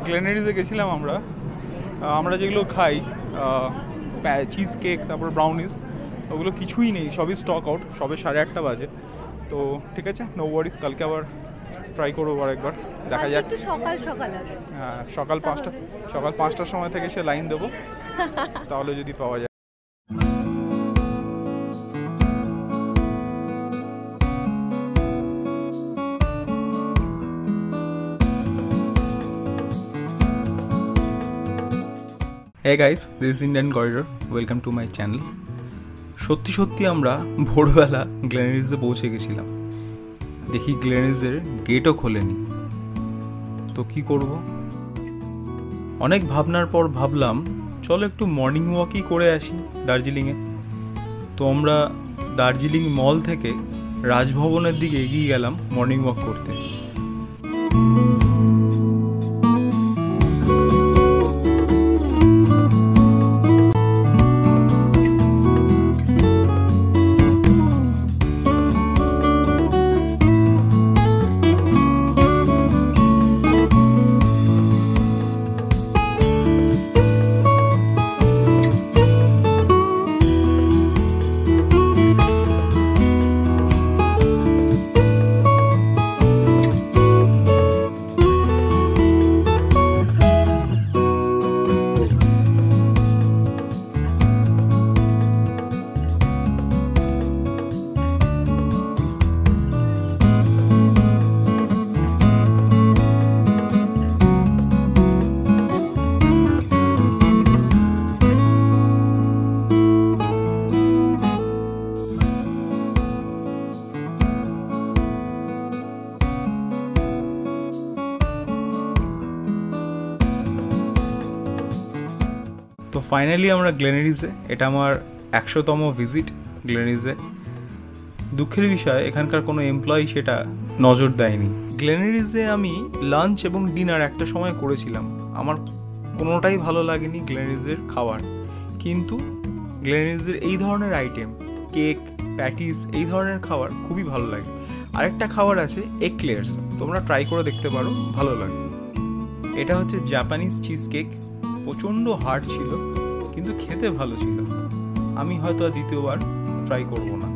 গ্লেনারিজে গেছিলাম আমরা যেগুলো খাই, চিজ কেক, তারপর ব্রাউনিস, ওগুলো কিছুই নেই, সবই স্টক আউট, সবে 8:30 বাজে। তো ঠিক আছে, নো ওয়ারিস, কালকে আবার ট্রাই করবো আরেকবার, দেখা যাক। হ্যাঁ, সকাল 5টার সময় থেকে সে লাইন দেবো, তাহলে যদি পাওয়া যায়। Hey guys, this is Indian Corridor. Welcome to my channel. সত্যি আমরা ভোরবেলা গ্লেনারিজে পৌঁছে গেছিলাম, দেখি গ্লেনারিজের গেটও খোলেনি। তো কি করব? অনেক ভাবনার পর ভাবলাম চলো একটু মর্নিং ওয়াকই করে আসি দার্জিলিংয়ে। তো আমরা দার্জিলিং মল থেকে রাজভবনের দিকে এগিয়ে গেলাম মর্নিং ওয়াক করতে। তো ফাইনালি আমরা গ্লেনারিজে, এটা আমার 100তম ভিজিট গ্লেনারিজে। দুঃখের বিষয় এখানকার কোনো এমপ্লয়ি সেটা নজর দেয়নি। গ্লেনারিজে আমি লাঞ্চ এবং ডিনার একটা সময় করেছিলাম, আমার কোনোটাই ভালো লাগেনি গ্লেনারিজের খাবার। কিন্তু গ্লেনারিজের এই ধরনের আইটেম, কেক, প্যাটিস, এই ধরনের খাবার খুবই ভালো লাগে। আরেকটা খাবার আছে এক্লেয়ার্স, তোমরা ট্রাই করে দেখতে পারো, ভালো লাগে। এটা হচ্ছে জাপানিজ চিজ কেক, প্রচণ্ড হার্ড ছিল কিন্তু খেতে ভালো ছিল। আমি হয়তো আর দ্বিতীয়বার ট্রাই করব না।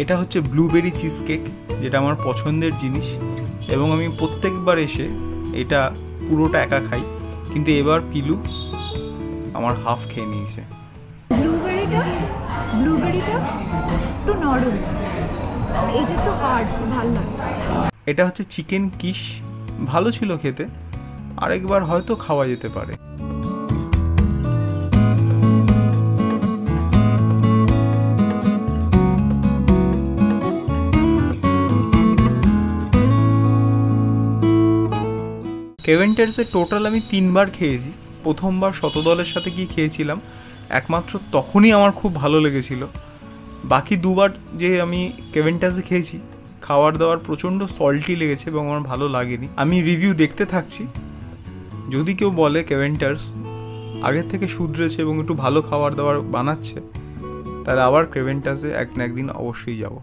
এটা হচ্ছে ব্লুবেরি চিজ কেক, যেটা আমার পছন্দের জিনিস এবং আমি প্রত্যেকবার এসে এটা পুরোটা একা খাই, কিন্তু এবার পিলু আমার হাফ খেয়ে নিয়েছে। ব্লুবেরিটা একটু নরম, এটা তো হার্ড, ভালো লাগছে। এটা হচ্ছে চিকেন কিশ, ভালো ছিল খেতে, আরেকবার হয়তো খাওয়া যেতে পারে। কেভেন্টার্সে টোটাল আমি 3বার খেয়েছি। প্রথমবার শতদলের সাথে গিয়ে খেয়েছিলাম, একমাত্র তখনই আমার খুব ভালো লেগেছিল। বাকি 2বার যে আমি কেভেন্টাসে খেয়েছি, খাবার দাবার প্রচণ্ড সল্টি লেগেছে এবং আমার ভালো লাগেনি। আমি রিভিউ দেখতে থাকছি, যদি কেউ বলে কেভেন্টার্স আগের থেকে শুধরেছে এবং একটু ভালো খাবার দাবার বানাচ্ছে, তাহলে আবার কেভেন্টাসে এক না একদিন অবশ্যই যাব।